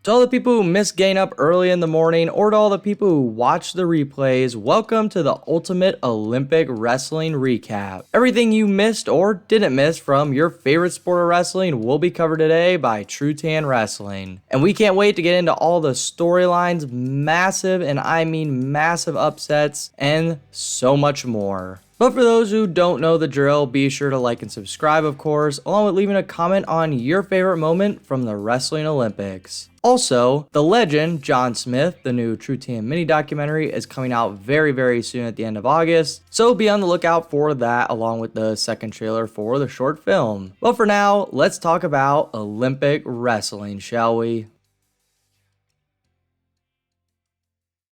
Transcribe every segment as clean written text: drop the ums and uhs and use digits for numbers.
To all the people who miss getting up early in the morning, or to all the people who watch the replays, welcome to the Ultimate Olympic Wrestling Recap. Everything you missed or didn't miss from your favorite sport of wrestling will be covered today by TrueTan Wrestling. And we can't wait to get into all the storylines, massive, and I mean massive upsets, and so much more. But for those who don't know the drill, be sure to like and subscribe, of course, along with leaving a comment on your favorite moment from the Wrestling Olympics. Also, the legend, John Smith, the new TrueTan mini documentary, is coming out very soon at the end of August, so be on the lookout for that along with the second trailer for the short film. But for now, let's talk about Olympic wrestling, shall we?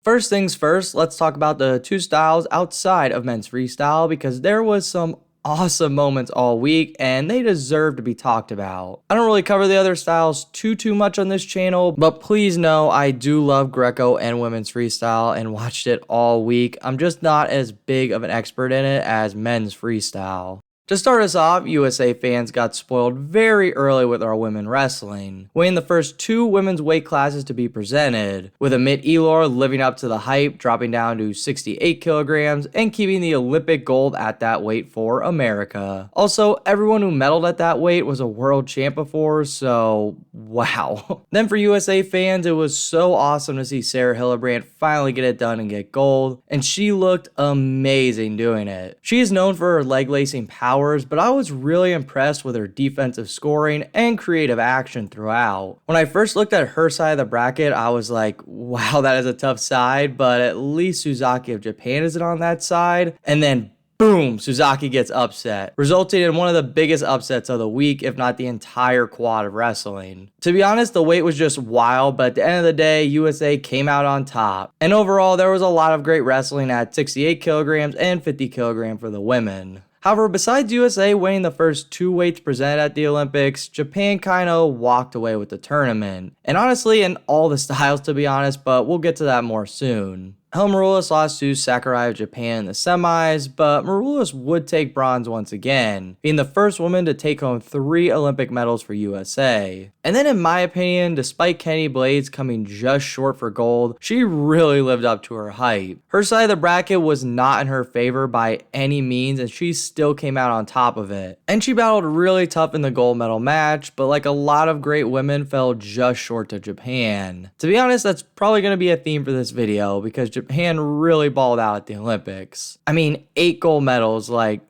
First things first, let's talk about the two styles outside of men's freestyle because there was some awesome moments all week and they deserve to be talked about. I don't really cover the other styles too much on this channel, but please know I do love Greco and women's freestyle and watched it all week. I'm just not as big of an expert in it as men's freestyle. To start us off, USA fans got spoiled very early with our women wrestling, winning the first two women's weight classes to be presented, with Amit Elor living up to the hype, dropping down to 68 kilograms and keeping the Olympic gold at that weight for America. Also, everyone who medaled at that weight was a world champ before, so wow. Then for USA fans, it was so awesome to see Sarah Hillebrand finally get it done and get gold, and she looked amazing doing it. She is known for her leg lacing power, but I was really impressed with her defensive scoring and creative action throughout. When I first looked at her side of the bracket, I was like, wow, that is a tough side, but at least Suzaki of Japan isn't on that side. And then boom, Suzaki gets upset, resulting in one of the biggest upsets of the week, if not the entire quad of wrestling. To be honest, the weight was just wild, but at the end of the day, USA came out on top. And overall, there was a lot of great wrestling at 68 kilograms and 50 kilograms for the women. However, besides USA winning the first two weights presented at the Olympics, Japan kinda walked away with the tournament. And honestly, in all the styles to be honest, but we'll get to that more soon. Maroulis lost to Sakurai of Japan in the semis, but Maroulis would take bronze once again, being the first woman to take home 3 Olympic medals for USA. And then in my opinion, despite Kenny Blades coming just short for gold, she really lived up to her hype. Her side of the bracket was not in her favor by any means, and she still came out on top of it. And she battled really tough in the gold medal match, but like a lot of great women, fell just short to Japan. To be honest, that's probably going to be a theme for this video, because Japan really balled out at the Olympics. I mean, 8 gold medals, like,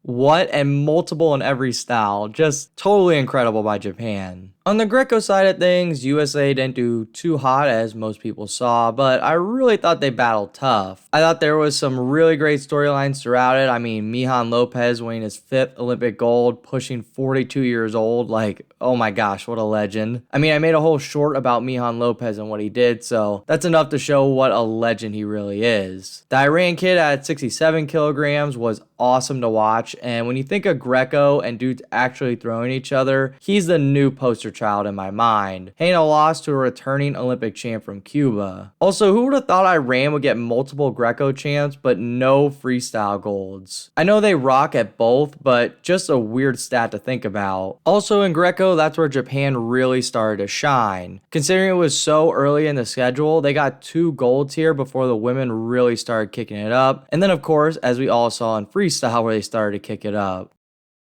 what? And multiple in every style. Just totally incredible by Japan. On the Greco side of things, USA didn't do too hot as most people saw, but I really thought they battled tough. I thought there was some really great storylines throughout it. I mean, Mijan Lopez winning his 5th Olympic gold, pushing 42 years old. Like, oh my gosh, what a legend. I mean, I made a whole short about Mijan Lopez and what he did, so that's enough to show what a legend he really is. The Iran kid at 67 kilograms was awesome to watch, and when you think of Greco and dudes actually throwing each other, he's the new poster child in my mind. Hana lost to a returning Olympic champ from Cuba. Also, who would have thought Iran would get multiple Greco champs but no freestyle golds? I know they rock at both, but just a weird stat to think about. Also in Greco, that's where Japan really started to shine. Considering it was so early in the schedule, they got 2 golds here before the women really started kicking it up. And then of course, as we all saw in freestyle, where they started to kick it up.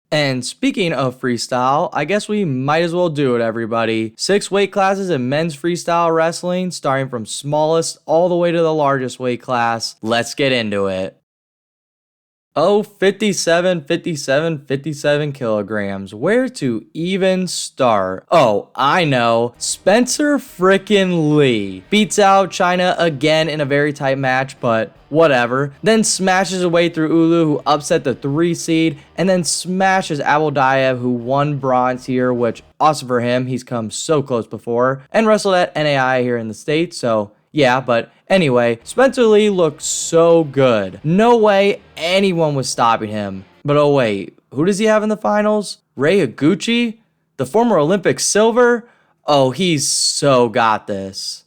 And speaking of freestyle, I guess we might as well do it, everybody. 6 weight classes in men's freestyle wrestling, starting from smallest all the way to the largest weight class. Let's get into it. Oh, 57 kilograms. Where to even start? Oh, I know. Spencer frickin' Lee beats out China again in a very tight match, but whatever. Then smashes away through Ulu, who upset the 3 seed, and then smashes Abuldayev, who won bronze here, which awesome for him. He's come so close before, and wrestled at NAI here in the States, so yeah, but anyway, Spencer Lee looked so good. No way anyone was stopping him. But oh wait, who does he have in the finals? Rei Higuchi? The former Olympic silver? Oh, he's so got this.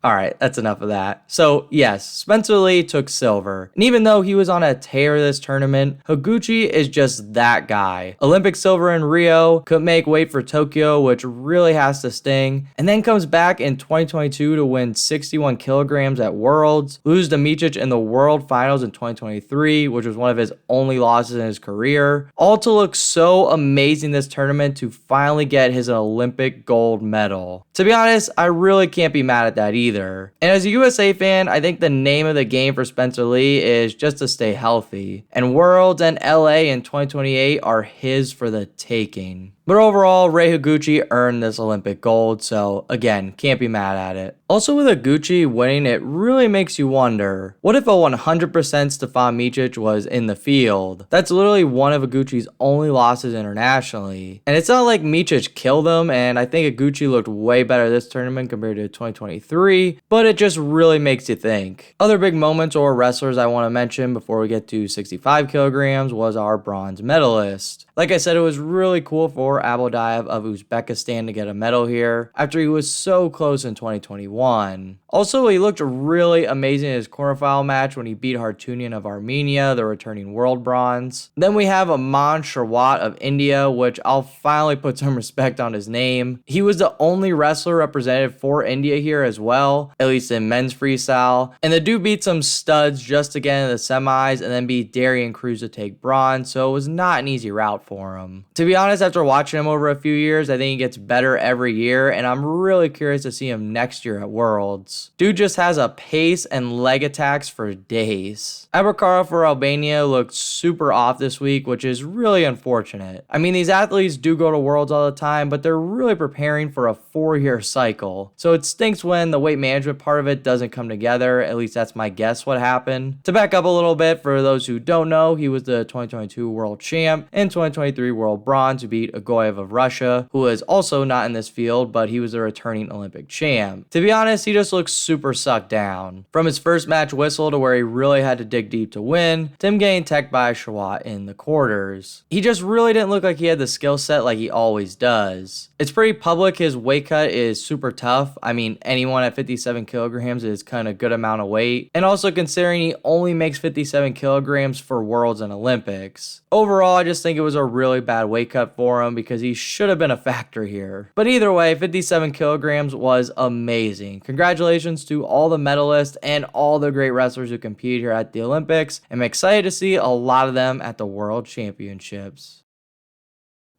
Alright, that's enough of that. So yes, Spencer Lee took silver. And even though he was on a tear this tournament, Higuchi is just that guy. Olympic silver in Rio, couldn't make weight for Tokyo, which really has to sting, and then comes back in 2022 to win 61 kilograms at Worlds, lose to Micic in the World Finals in 2023, which was one of his only losses in his career, all to look so amazing this tournament to finally get his Olympic gold medal. To be honest, I really can't be mad at that either. And as a USA fan, I think the name of the game for Spencer Lee is just to stay healthy. And Worlds and LA in 2028 are his for the taking. But overall, Rei Higuchi earned this Olympic gold, so again, can't be mad at it. Also with Higuchi winning, it really makes you wonder, what if a 100% Stefan Micic was in the field? That's literally one of Higuchi's only losses internationally. And it's not like Micic killed him, and I think Higuchi looked way better this tournament compared to 2023, but it just really makes you think. Other big moments or wrestlers I want to mention before we get to 65 kilograms was our bronze medalist. Like I said, it was really cool for Abdullayev of Uzbekistan to get a medal here after he was so close in 2021. Also, he looked really amazing in his quarterfinal match when he beat Hartunian of Armenia, the returning world bronze. Then we have Aman Sharwat of India, which I'll finally put some respect on his name. He was the only wrestler represented for India here as well, at least in men's freestyle. And the dude beat some studs just to get into the semis and then beat Darian Cruz to take bronze, so it was not an easy route for him. To be honest, after watching him over a few years, I think he gets better every year, and I'm really curious to see him next year at Worlds. Dude just has a pace and leg attacks for days. Abakara for Albania looked super off this week, which is really unfortunate. I mean, these athletes do go to Worlds all the time, but they're really preparing for a 4-year cycle. So it stinks when the weight management part of it doesn't come together. At least that's my guess what happened. To back up a little bit, for those who don't know, he was the 2022 world champ and 2023 world bronze who beat Agoyev of Russia, who is also not in this field, but he was a returning Olympic champ. To be honest, he just looks super sucked down. From his first match whistle to where he really had to dig deep to win, to him getting teched by Sharwat in the quarters. He just really didn't look like he had the skill set like he always does. It's pretty public his weight cut is super tough. I mean, anyone at 57 kilograms is kind of good amount of weight. And also considering he only makes 57 kilograms for Worlds and Olympics. Overall, I just think it was a really bad weight cut for him because he should have been a factor here. But either way, 57 kilograms was amazing. Congratulations to all the medalists and all the great wrestlers who compete here at the Olympics. I'm excited to see a lot of them at the World Championships.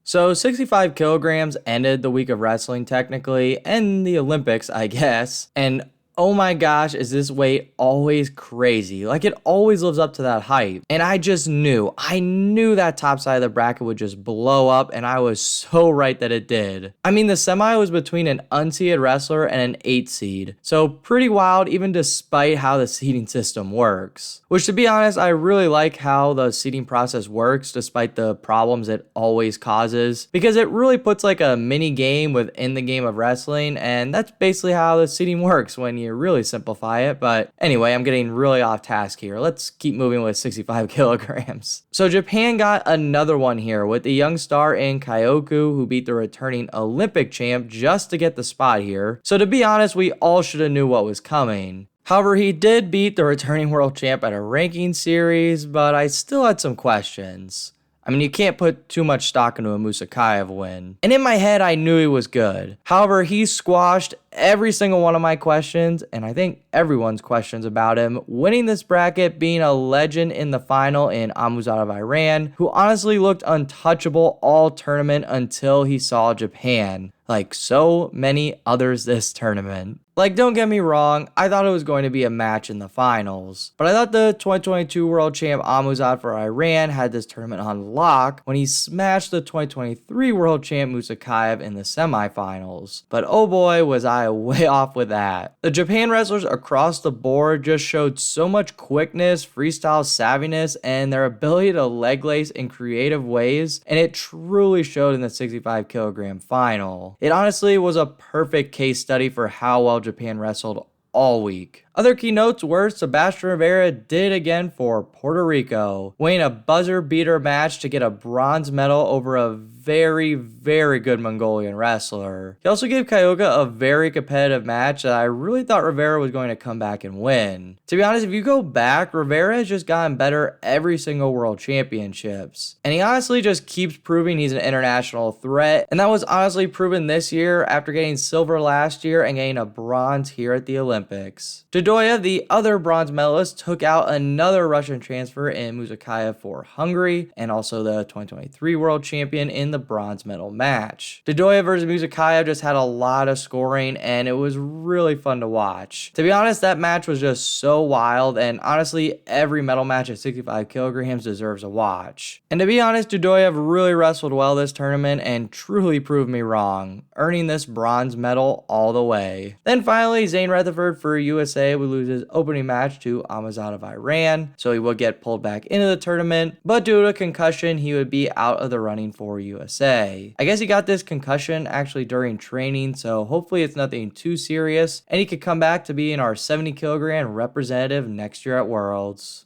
So 65 kilograms ended the week of wrestling technically, and the Olympics, I guess. And oh my gosh, is this weight always crazy. Like, it always lives up to that hype. And I knew that top side of the bracket would just blow up, and I was so right that it did. I mean, the semi was between an unseeded wrestler and an 8 seed. So pretty wild, even despite how the seeding system works. Which, to be honest, I really like how the seeding process works despite the problems it always causes, because it really puts like a mini game within the game of wrestling, and that's basically how the seeding works when you really simplify it. But anyway, I'm getting really off task here. Let's keep moving with 65 kilograms. So Japan got another one here with the young star in Kyoku, who beat the returning Olympic champ just to get the spot here. So to be honest, we all should have knew what was coming. However, he did beat the returning world champ at a ranking series, but I still had some questions. I mean, you can't put too much stock into a Musukaev win. And in my head, I knew he was good. However, he squashed every single one of my questions, and I think everyone's questions about him, winning this bracket, being a legend in the final in Amuzad of Iran, who honestly looked untouchable all tournament until he saw Japan. Like so many others this tournament. Like, don't get me wrong, I thought it was going to be a match in the finals, but I thought the 2022 world champ Amuzad for Iran had this tournament on lock when he smashed the 2023 world champ Musukaev in the semifinals. But oh boy, was I way off with that. The Japan wrestlers across the board just showed so much quickness, freestyle savviness, and their ability to leg lace in creative ways, and it truly showed in the 65 kilogram final. It honestly was a perfect case study for how well Japan wrestled all week. Other key notes were Sebastian Rivera did again for Puerto Rico, winning a buzzer beater match to get a bronze medal over a very, very good Mongolian wrestler. He also gave Kyoga a very competitive match that I really thought Rivera was going to come back and win. To be honest, if you go back, Rivera has just gotten better every single world championships. And he honestly just keeps proving he's an international threat. And that was honestly proven this year after getting silver last year and getting a bronze here at the Olympics. Dudoyev, the other bronze medalist, took out another Russian transfer in Musukaev for Hungary and also the 2023 world champion in the bronze medal match. Dudoyev versus Musukaev just had a lot of scoring and it was really fun to watch. To be honest, that match was just so wild, and honestly every medal match at 65 kilograms deserves a watch. And to be honest, Dudoyev really wrestled well this tournament and truly proved me wrong, earning this bronze medal all the way. Then finally, Zane Rutherford for USA would lose his opening match to Ahmadzad of Iran, so he would get pulled back into the tournament, but due to a concussion he would be out of the running for USA. I guess he got this concussion actually during training, so hopefully it's nothing too serious and he could come back to being our 70 kilogram representative next year at Worlds.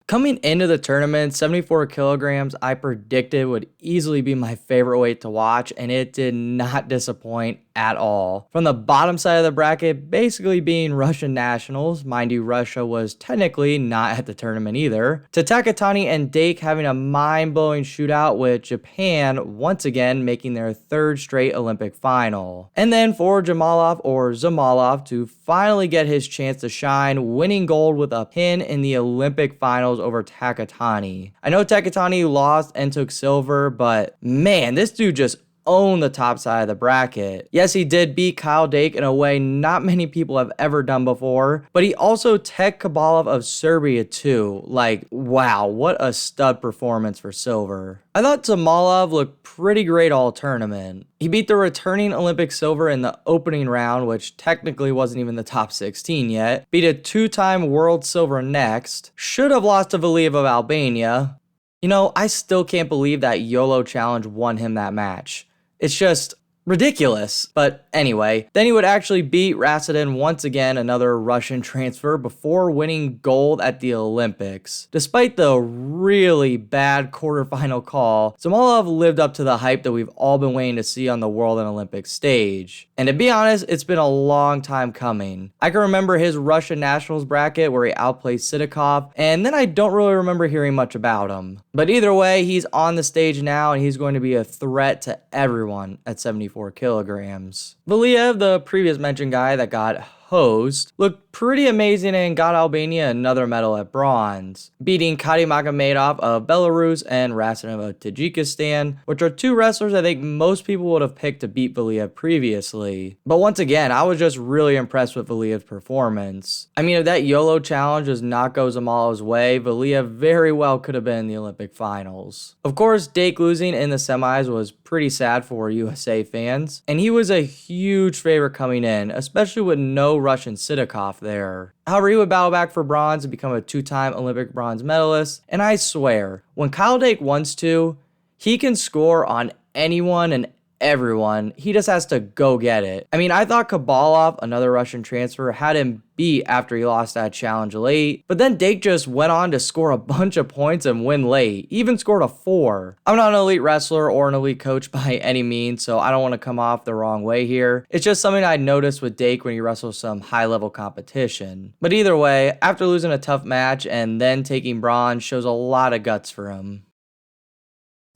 Coming into the tournament, 74 kilograms I predicted would easily be my favorite weight to watch, and it did not disappoint at all. From the bottom side of the bracket basically being Russian nationals, mind you Russia was technically not at the tournament either, to Takatani and Dake having a mind-blowing shootout with Japan once again making their third straight Olympic final. And then for Zhamalov to finally get his chance to shine, winning gold with a pin in the Olympic finals over Takatani. I know Takatani lost and took silver, but man, this dude just owned the top side of the bracket. Yes, he did beat Kyle Dake in a way not many people have ever done before, but he also tech Kabalov of Serbia too. Like, wow, what a stud performance for silver. I thought Zhamalov looked pretty great all tournament. He beat the returning Olympic silver in the opening round, which technically wasn't even the top 16 yet, beat a two-time world silver next, should have lost to Valiev of Albania. You know, I still can't believe that YOLO Challenge won him that match. It's just ridiculous. But anyway, then he would actually beat Rasadin once again, another Russian transfer, before winning gold at the Olympics. Despite the really bad quarterfinal call, Zhamalov lived up to the hype that we've all been waiting to see on the world and Olympic stage. And to be honest, it's been a long time coming. I can remember his Russian nationals bracket where he outplayed Sidakov, and then I don't really remember hearing much about him. But either way, he's on the stage now and he's going to be a threat to everyone at 74 kilograms. Valiev, the previous mentioned guy that got hosed, looked pretty amazing and got Albania another medal at bronze, beating Kadimagomedov of Belarus and Rasanov of Tajikistan, which are two wrestlers I think most people would have picked to beat Valiev previously. But once again, I was just really impressed with Valiev's performance. I mean, if that YOLO challenge does not go Zhamalov's way, Valiev very well could have been in the Olympic finals. Of course, Dake losing in the semis was pretty sad for USA fans, and he was a huge favorite coming in, especially with no Russian Sidakov there. However, he would battle back for bronze and become a two-time Olympic bronze medalist, and I swear, when Kyle Dake wants to, he can score on anyone and everyone. He just has to go get it. I mean, I thought Kabalov, another Russian transfer, had him beat after he lost that challenge late, but then Dake just went on to score a bunch of points and win late. He even scored a 4. I'm not an elite wrestler or an elite coach by any means, so I don't want to come off the wrong way here. It's just something I noticed with Dake when he wrestles some high-level competition. But either way, after losing a tough match and then taking bronze shows a lot of guts for him.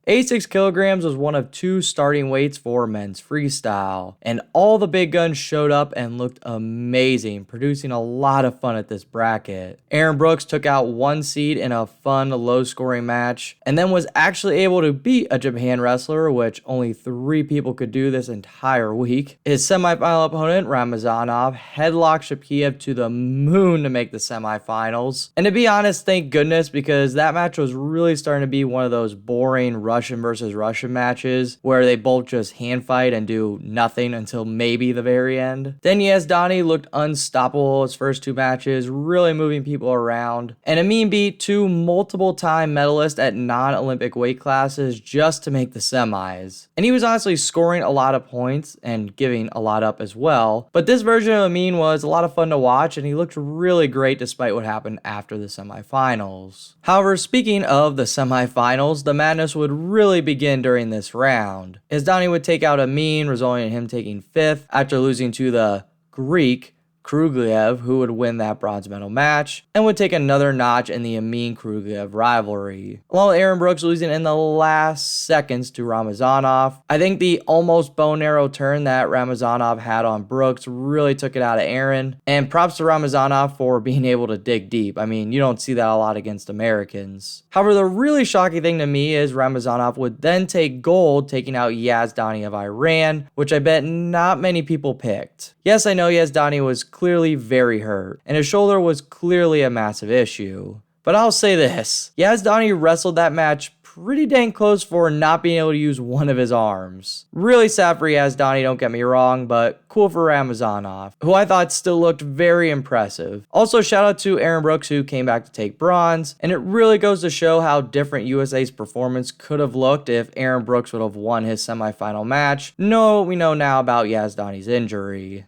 86 kilograms was one of 2 starting weights for men's freestyle, and all the big guns showed up and looked amazing, producing a lot of fun at this bracket. Aaron Brooks took out 1 seed in a fun, low-scoring match, and then was actually able to beat a Japan wrestler, which only 3 people could do this entire week. His semifinal opponent, Ramazanov, headlocked Shapiev to the moon to make the semifinals. And to be honest, thank goodness, because that match was really starting to be one of those boring, Russian versus Russian matches where they both just hand fight and do nothing until maybe the very end. Then Yazdani looked unstoppable his first 2 matches, really moving people around. And Amin beat 2 multiple-time medalists at non-Olympic weight classes just to make the semis. And he was honestly scoring a lot of points and giving a lot up as well. But this version of Amin was a lot of fun to watch, and he looked really great despite what happened after the semifinals. However, speaking of the semifinals, the madness would really begin during this round. Yazdani would take out Amin, resulting in him taking 5th after losing to the Greek Kruglev, who would win that bronze medal match, and would take another notch in the Amin-Kruglev rivalry. Along with Aaron Brooks losing in the last seconds to Ramazanov. I think the almost bow and arrow turn that Ramazanov had on Brooks really took it out of Aaron, and props to Ramazanov for being able to dig deep. I mean, you don't see that a lot against Americans. However, the really shocking thing to me is Ramazanov would then take gold, taking out Yazdani of Iran, which I bet not many people picked. Yes, I know Yazdani was clearly very hurt, and his shoulder was clearly a massive issue. But I'll say this, Yazdani wrestled that match pretty dang close for not being able to use one of his arms. Really sad for Yazdani, don't get me wrong, but cool for Ramazanov, who I thought still looked very impressive. Also, shout out to Aaron Brooks, who came back to take bronze, and it really goes to show how different USA's performance could have looked if Aaron Brooks would have won his semifinal match. Know what we know now about Yazdani's injury.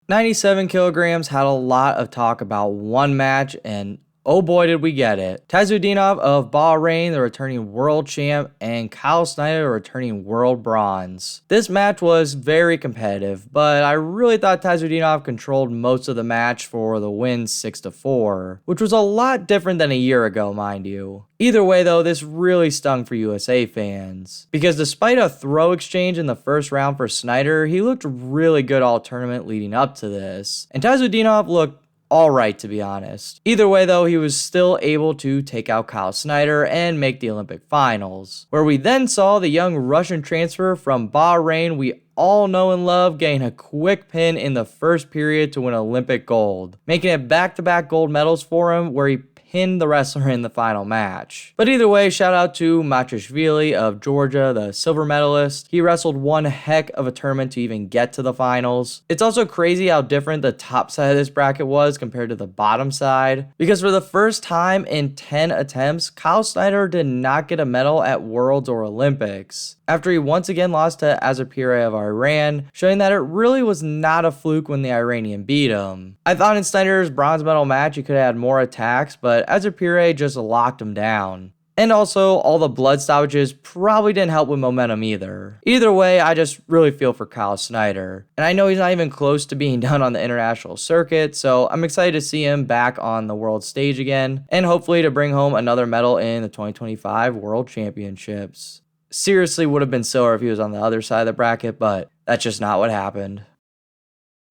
97 kilograms had a lot of talk about one match, and oh boy did we get it. Tajmuraz of Bahrain, the returning world champ, and Kyle Snyder, the returning world bronze. This match was very competitive, but I really thought Tajmuraz controlled most of the match for the win 6-4, which was a lot different than a year ago, mind you. Either way though, this really stung for USA fans, because despite a throw exchange in the first round for Snyder, he looked really good all tournament leading up to this, and Tajmuraz looked alright to be honest. Either way though, he was still able to take out Kyle Snyder and make the Olympic finals, where we then saw the young Russian transfer from Bahrain we all know and love gain a quick pin in the first period to win Olympic gold, making it back-to-back gold medals for him, where he pinned the wrestler in the final match. But either way, shout out to Matrishvili of Georgia, the silver medalist. He wrestled one heck of a tournament to even get to the finals. It's also crazy how different the top side of this bracket was compared to the bottom side, because for the first time in 10 attempts, Kyle Snyder did not get a medal at Worlds or Olympics, after he once again lost to Azarpira of Iran, showing that it really was not a fluke when the Iranian beat him. I thought in Snyder's bronze medal match he could have had more attacks, but Azarpira just locked him down. And also, all the blood stoppages probably didn't help with momentum either. Either way, I just really feel for Kyle Snyder. And I know he's not even close to being done on the international circuit, so I'm excited to see him back on the world stage again, and hopefully to bring home another medal in the 2025 World Championships. Seriously would have been silver if he was on the other side of the bracket, but that's just not what happened.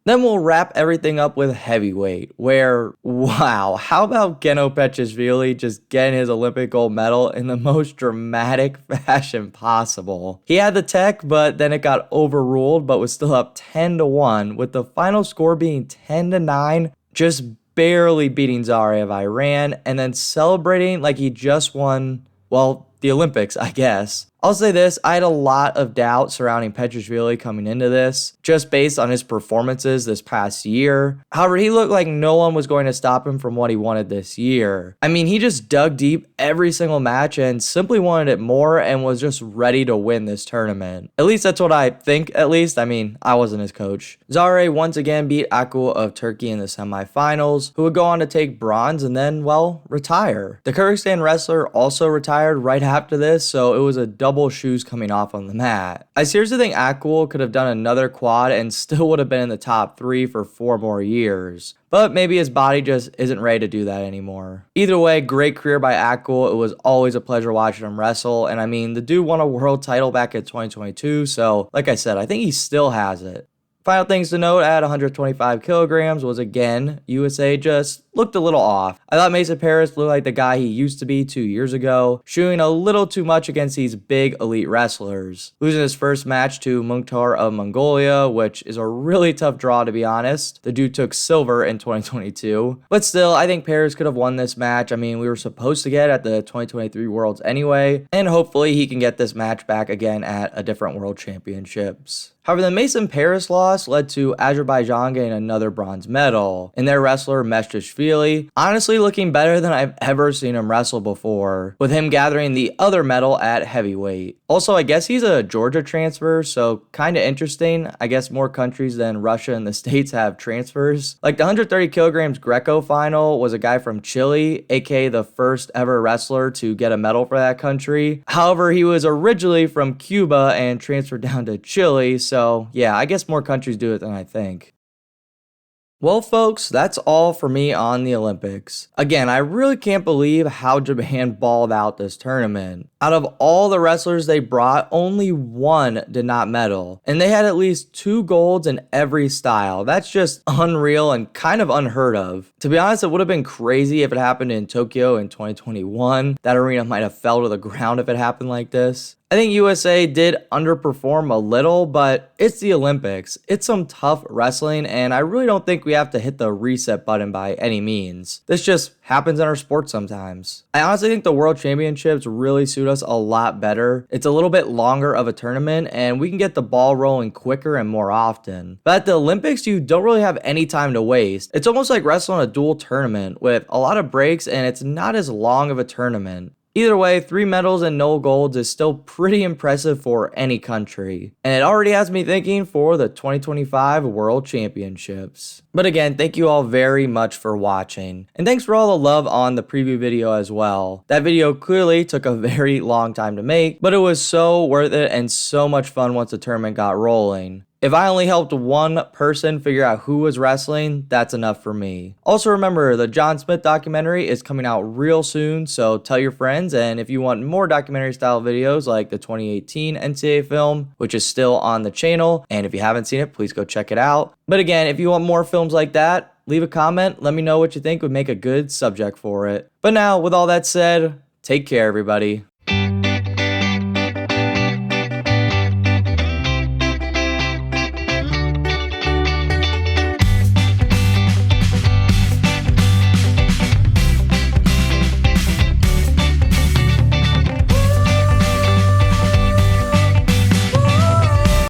Then we'll wrap everything up with heavyweight, where, wow, how about Geno Petchishvili just getting his Olympic gold medal in the most dramatic fashion possible. He had the tech, but then it got overruled, but was still up 10-1, with the final score being 10-9, just barely beating Zare of Iran, and then celebrating like he just won, well, the Olympics, I guess. I'll say this, I had a lot of doubt surrounding Petchishvili coming into this, just based on his performances this past year. However, he looked like no one was going to stop him from what he wanted this year. I mean, he just dug deep every single match and simply wanted it more and was just ready to win this tournament. At least that's what I think, at least. I mean, I wasn't his coach. Zare once again beat Akul of Turkey in the semifinals, who would go on to take bronze and then, well, retire. The Kyrgyzstan wrestler also retired right after this, so it was a double shoes coming off on the mat. I seriously think Akul could have done another quad and still would have been in the top 3 for 4 more years. But maybe his body just isn't ready to do that anymore. Either way, great career by Akul. It was always a pleasure watching him wrestle. And I mean, the dude won a world title back in 2022. So like I said, I think he still has it. Final things to note at 125 kilograms was again, USA just looked a little off. I thought Mason Parris looked like the guy he used to be 2 years ago, shooting a little too much against these big elite wrestlers. Losing his first match to Mukhtar of Mongolia, which is a really tough draw to be honest. The dude took silver in 2022. But still, I think Parris could have won this match. I mean, we were supposed to get at the 2023 Worlds anyway, and hopefully he can get this match back again at a different World Championships. However, the Mason Parris loss led to Azerbaijan getting another bronze medal, and their wrestler Mestashvili honestly looking better than I've ever seen him wrestle before, with him gathering the other medal at heavyweight. Also, I guess he's a Georgia transfer, so kinda interesting. I guess more countries than Russia and the States have transfers. Like the 130 kilograms Greco final was a guy from Chile, aka the first ever wrestler to get a medal for that country. However, he was originally from Cuba and transferred down to Chile, so yeah, I guess more countries do it than I think. Well, folks, that's all for me on the Olympics. Again, I really can't believe how Japan balled out this tournament. Out of all the wrestlers they brought, only one did not medal, and they had at least 2 golds in every style. That's just unreal and kind of unheard of. To be honest, it would have been crazy if it happened in Tokyo in 2021. That arena might have fell to the ground if it happened like this. I think USA did underperform a little, but it's the Olympics. It's some tough wrestling, and I really don't think we have to hit the reset button by any means. This just happens in our sport sometimes. I honestly think the World Championships really suit us a lot better. It's a little bit longer of a tournament, and we can get the ball rolling quicker and more often. But at the Olympics, you don't really have any time to waste. It's almost like wrestling a dual tournament with a lot of breaks, and it's not as long of a tournament. Either way, 3 medals and no golds is still pretty impressive for any country. And it already has me thinking for the 2025 World Championships. But again, thank you all very much for watching. And thanks for all the love on the preview video as well. That video clearly took a very long time to make, but it was so worth it and so much fun once the tournament got rolling. If I only helped one person figure out who was wrestling, that's enough for me. Also remember, the John Smith documentary is coming out real soon, so tell your friends, and if you want more documentary style videos like the 2018 NCAA film, which is still on the channel, and if you haven't seen it, please go check it out. But again, if you want more films like that, leave a comment, let me know what you think would make a good subject for it. But now, with all that said, take care everybody.